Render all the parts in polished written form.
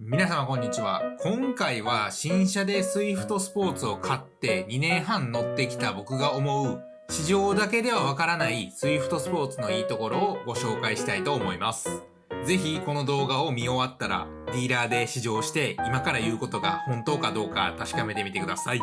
皆様こんにちは。今回は新車でスイフトスポーツを買って2年半乗ってきた僕が思う市場だけではわからないスイフトスポーツのいいところをご紹介したいと思います。ぜひこの動画を見終わったらディーラーで試乗して今から言うことが本当かどうか確かめてみてください。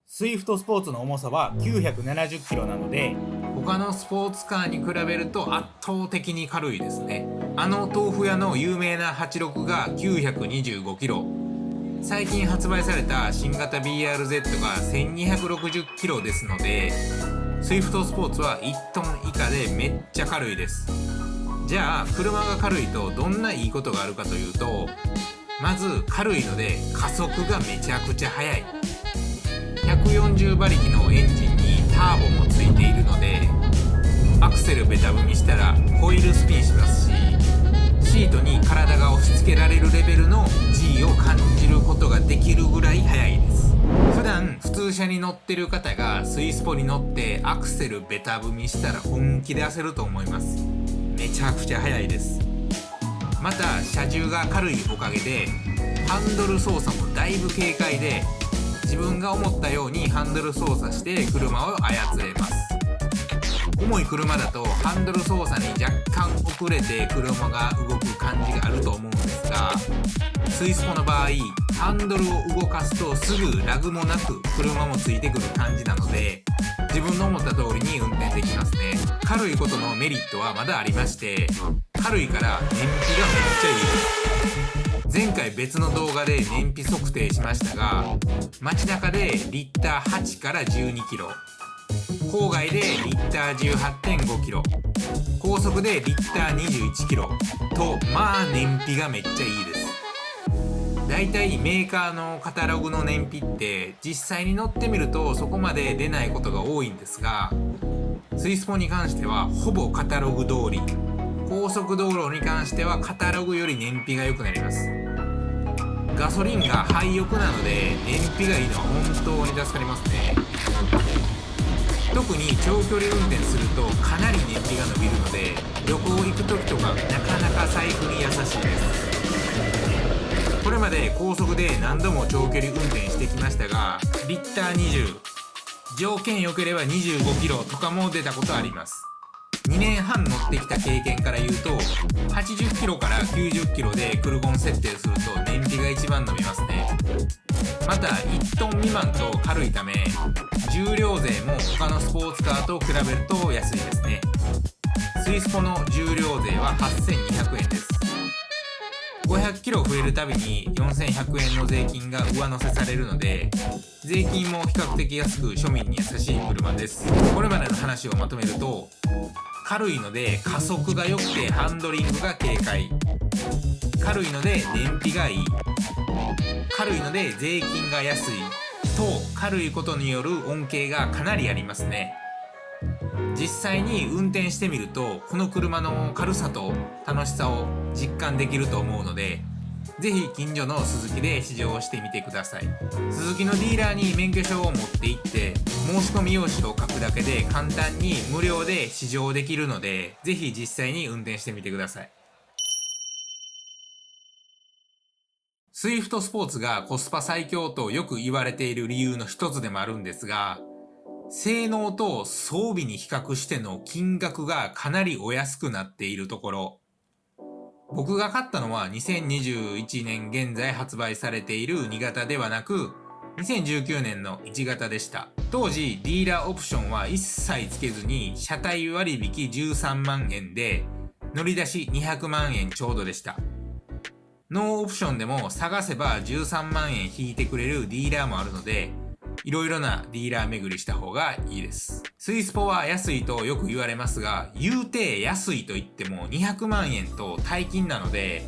スイフトスポーツの重さは970キロなので、他のスポーツカーに比べると圧倒的に軽いですね。豆腐屋の有名な86が925キロ。最近発売された新型 BRZ が1260キロですので、スイフトスポーツは1トン以下でめっちゃ軽いです。じゃあ車が軽いとどんないいことがあるかというと、まず軽いので加速がめちゃくちゃ速い。140馬力のエンジンにターボもついているので、アクセルベタ踏みしたらホイールスピンしますし、シートに体が押し付けられるレベルの G を感じることができるぐらい速いです。普段普通車に乗ってる方がスイスポに乗ってアクセルベタ踏みしたら本気で焦ると思います。めちゃくちゃ速いです。また車重が軽いおかげでハンドル操作もだいぶ軽快で、自分が思ったようにハンドル操作して車を操れます。重い車だとハンドル操作に若干遅れて車が動く感じがあると思うんですが、スイスポの場合ハンドルを動かすとすぐラグもなく車もついてくる感じなので、自分の思った通りに運転できますね。軽いことのメリットはまだありまして、軽いから燃費がめっちゃいいです。前回別の動画で燃費測定しましたが、街中でリッター8から12キロ、郊外でリッター 18.5 キロ、高速でリッター21キロと、まあ燃費がめっちゃいいです。だいたいメーカーのカタログの燃費って実際に乗ってみるとそこまで出ないことが多いんですが、スイスポに関してはほぼカタログ通り、高速道路に関してはカタログより燃費が良くなります。ガソリンが廃油なので燃費がいいのは本当に助かりますね。特に長距離運転するとかなり燃費が伸びるので、旅行行く時とかなかなか財布に優しいです。これまで高速で何度も長距離運転してきましたが、リッター20、条件良ければ25キロとかも出たことあります。2年半乗ってきた経験から言うと、80キロから90キロでクルゴン設定すると燃費が一番伸びますね。また1トン未満と軽いため、重量税も他のスポーツカーと比べると安いですね。スイスポの重量税は8200円です。500キロ増えるたびに4100円の税金が上乗せされるので、税金も比較的安く庶民に優しい車です。これまでの話をまとめると、軽いので加速が良くてハンドリングが軽快、軽いので燃費がいい、軽いので税金が安いと、軽いことによる恩恵がかなりありますね。実際に運転してみるとこの車の軽さと楽しさを実感できると思うので、ぜひ近所のスズキで試乗してみてください。スズキのディーラーに免許証を持って行って申し込み用紙を書くだけで簡単に無料で試乗できるので、ぜひ実際に運転してみてください。スイフトスポーツがコスパ最強とよく言われている理由の一つでもあるんですが、性能と装備に比較しての金額がかなりお安くなっているところ。僕が買ったのは2021年現在発売されている2型ではなく2019年の1型でした。当時ディーラーオプションは一切つけずに車体割引13万円で乗り出し200万円ちょうどでした。ノーオプションでも探せば13万円引いてくれるディーラーもあるので、いろいろなディーラー巡りした方がいいです。スイスポは安いとよく言われますが、言うて安いと言っても200万円と大金なので、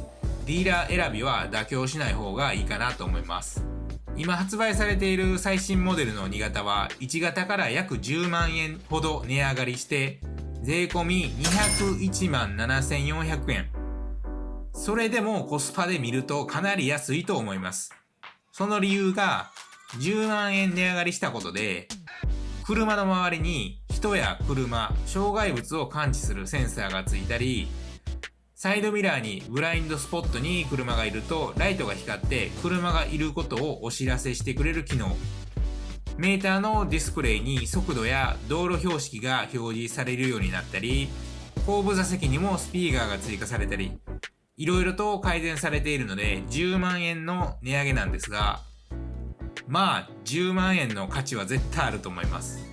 ディーラー選びは妥協しない方がいいかなと思います。今発売されている最新モデルの2型は1型から約10万円ほど値上がりして税込み201万7400円。それでもコスパで見るとかなり安いと思います。その理由が10万円値上がりしたことで、車の周りに人や車、障害物を感知するセンサーがついたり、サイドミラーにブラインドスポットに車がいるとライトが光って車がいることをお知らせしてくれる機能。メーターのディスプレイに速度や道路標識が表示されるようになったり、後部座席にもスピーカーが追加されたり、いろいろと改善されているので10万円の値上げなんですが、まあ10万円の価値は絶対あると思います。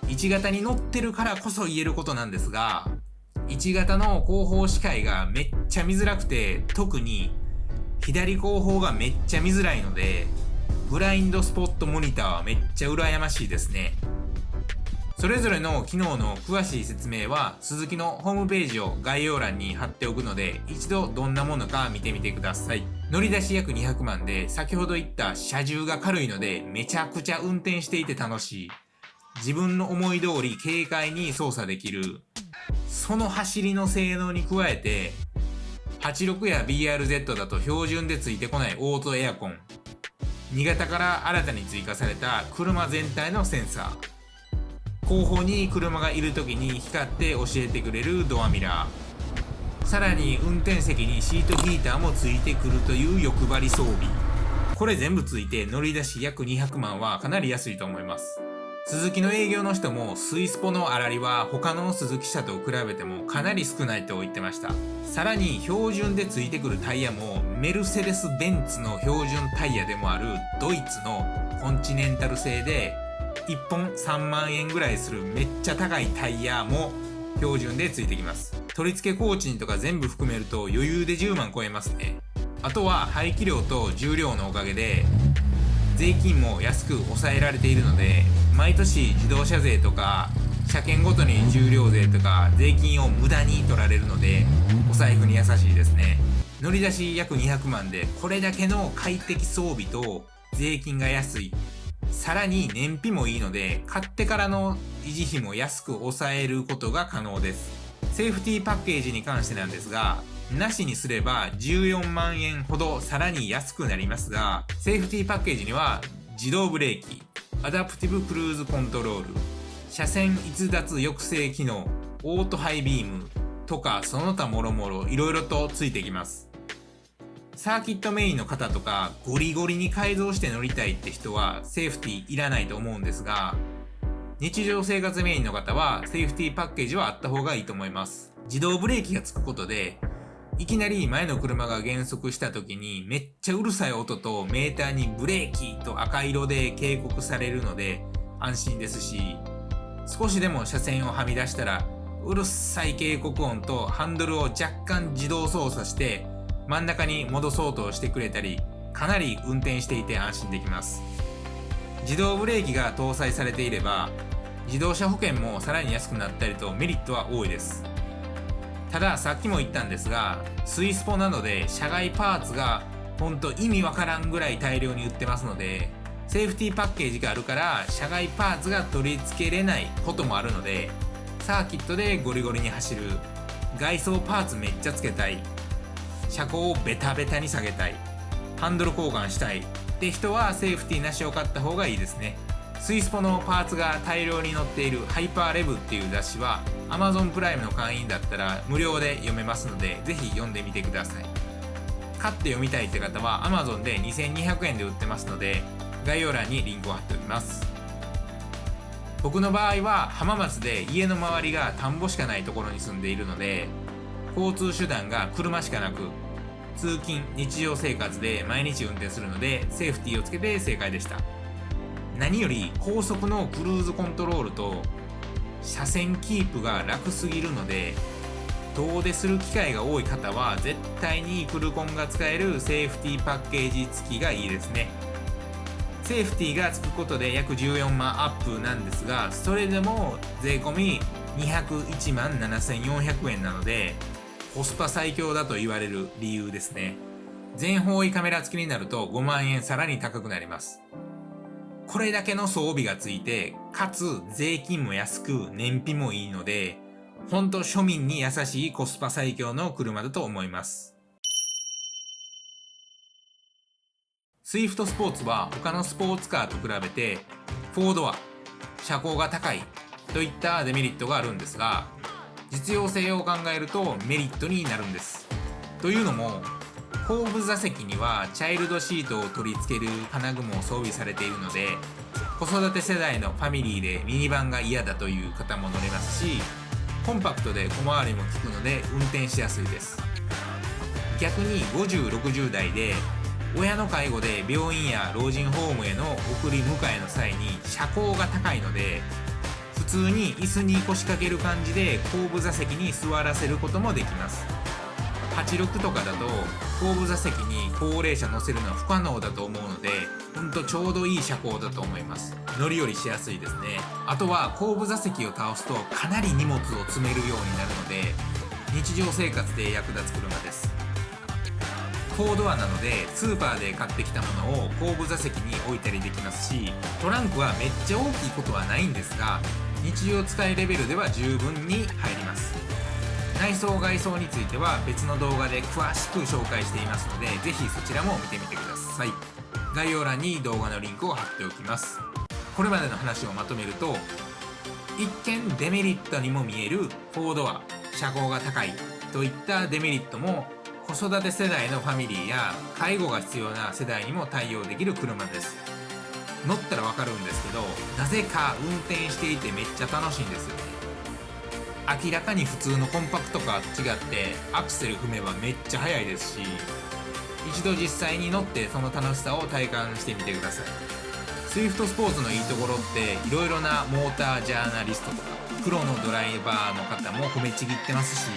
1型に乗ってるからこそ言えることなんですが、1型の後方視界がめっちゃ見づらくて、特に左後方がめっちゃ見づらいので、ブラインドスポットモニターはめっちゃ羨ましいですね。それぞれの機能の詳しい説明はスズキのホームページを概要欄に貼っておくので、一度どんなものか見てみてください。乗り出し約200万で、先ほど言った車重が軽いのでめちゃくちゃ運転していて楽しい。自分の思い通り軽快に操作できる。その走りの性能に加えて、86や BRZ だと標準でついてこないオートエアコン、2型から新たに追加された車全体のセンサー、後方に車がいる時に光って教えてくれるドアミラー、さらに運転席にシートヒーターもついてくるという欲張り装備。これ全部ついて乗り出し約200万はかなり安いと思います。スズキの営業の人もスイスポの粗利は他のスズキ車と比べてもかなり少ないと言ってました。さらに標準でついてくるタイヤもメルセデス・ベンツの標準タイヤでもあるドイツのコンチネンタル製で、1本3万円ぐらいするめっちゃ高いタイヤも標準でついてきます。取り付け工賃とか全部含めると余裕で10万超えますね。あとは排気量と重量のおかげで税金も安く抑えられているので、毎年自動車税とか車検ごとに重量税とか税金を無駄に取られるので、お財布に優しいですね。乗り出し約200万でこれだけの快適装備と税金が安い、さらに燃費もいいので買ってからの維持費も安く抑えることが可能です。セーフティーパッケージに関してなんですが、なしにすれば14万円ほどさらに安くなりますが、セーフティーパッケージには自動ブレーキ、アダプティブクルーズコントロール、車線逸脱抑制機能、オートハイビームとかその他もろもろいろいろとついてきます。サーキットメインの方とかゴリゴリに改造して乗りたいって人はセーフティーいらないと思うんですが、日常生活メインの方はセーフティーパッケージはあった方がいいと思います。自動ブレーキがつくことで、いきなり前の車が減速した時にめっちゃうるさい音とメーターにブレーキと赤色で警告されるので安心ですし、少しでも車線をはみ出したらうるさい警告音とハンドルを若干自動操作して真ん中に戻そうとしてくれたり、かなり運転していて安心できます。自動ブレーキが搭載されていれば自動車保険もさらに安くなったりとメリットは多いです。たださっきも言ったんですが、スイスポなどで車外パーツがほんと意味わからんぐらい大量に売ってますので、セーフティーパッケージがあるから車外パーツが取り付けれないこともあるので、サーキットでゴリゴリに走る、外装パーツめっちゃつけたい、車高をベタベタに下げたい、ハンドル交換したいって人はセーフティーなしを買った方がいいですね。スイスポのパーツが大量に載っているハイパーレブっていう雑誌は Amazon プライムの会員だったら無料で読めますので、ぜひ読んでみてください。買って読みたいって方は Amazon で2200円で売ってますので、概要欄にリンクを貼っておきます。僕の場合は浜松で家の周りが田んぼしかないところに住んでいるので、交通手段が車しかなく、通勤日常生活で毎日運転するのでセーフティーをつけて正解でした。何より高速のクルーズコントロールと車線キープが楽すぎるので、遠出する機会が多い方は絶対にクルコンが使えるセーフティーパッケージ付きがいいですね。セーフティーが付くことで約14万アップなんですが、それでも税込み201万7400円なのでコスパ最強だと言われる理由ですね。全方位カメラ付きになると5万円さらに高くなります。これだけの装備がついて、かつ税金も安く燃費もいいので、ほんと庶民に優しいコスパ最強の車だと思います。スイフトスポーツは他のスポーツカーと比べて4ドア、車高が高いといったデメリットがあるんですが、実用性を考えるとメリットになるんです。というのも後部座席にはチャイルドシートを取り付ける金具も装備されているので、子育て世代のファミリーでミニバンが嫌だという方も乗れますし、コンパクトで小回りも利くので運転しやすいです。逆に50、60代で親の介護で病院や老人ホームへの送り迎えの際に車高が高いので、普通に椅子に腰掛ける感じで後部座席に座らせることもできます。86とかだと後部座席に高齢者乗せるのは不可能だと思うので、ちょうどいい車高だと思います。乗り降りしやすいですね。あとは後部座席を倒すとかなり荷物を積めるようになるので、日常生活で役立つ車です。4ドアなのでスーパーで買ってきたものを後部座席に置いたりできますし、トランクはめっちゃ大きいことはないんですが、日常使いレベルでは十分に入ります。内装外装については別の動画で詳しく紹介していますので、ぜひそちらも見てみてください。概要欄に動画のリンクを貼っておきます。これまでの話をまとめると、一見デメリットにも見える4ドア、車高が高いといったデメリットも子育て世代のファミリーや介護が必要な世代にも対応できる車です。乗ったらわかるんですけど、なぜか運転していてめっちゃ楽しいんですよね。明らかに普通のコンパクトカーと違ってアクセル踏めばめっちゃ速いですし、一度実際に乗ってその楽しさを体感してみてください。スイフトスポーツのいいところっていろいろなモータージャーナリストとかプロのドライバーの方も褒めちぎってますし、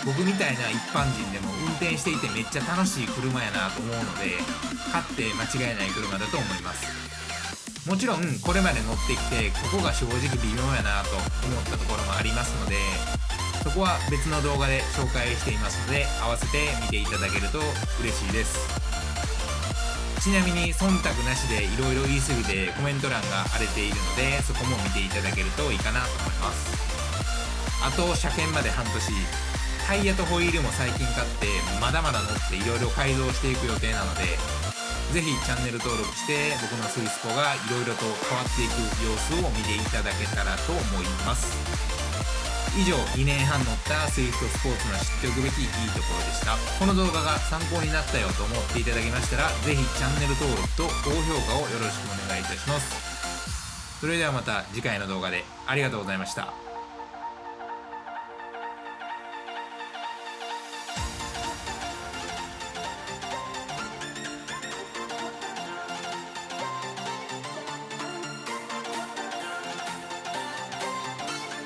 僕みたいな一般人でも運転していてめっちゃ楽しい車やなと思うので、買って間違いない車だと思います。もちろんこれまで乗ってきてここが正直微妙やなと思ったところもありますので、そこは別の動画で紹介していますので、合わせて見ていただけると嬉しいです。ちなみに忖度なしでいろいろ言い過ぎてコメント欄が荒れているので、そこも見ていただけるといいかなと思います。あと車検まで半年、タイヤとホイールも最近買ってまだまだ乗っていろいろ改造していく予定なので、ぜひチャンネル登録して僕のスイスポがいろいろと変わっていく様子を見ていただけたらと思います。以上、2年半乗ったスイフトスポーツの知っておくべきいいところでした。この動画が参考になったよと思っていただけましたら、ぜひチャンネル登録と高評価をよろしくお願いいたします。それではまた次回の動画で。ありがとうございました。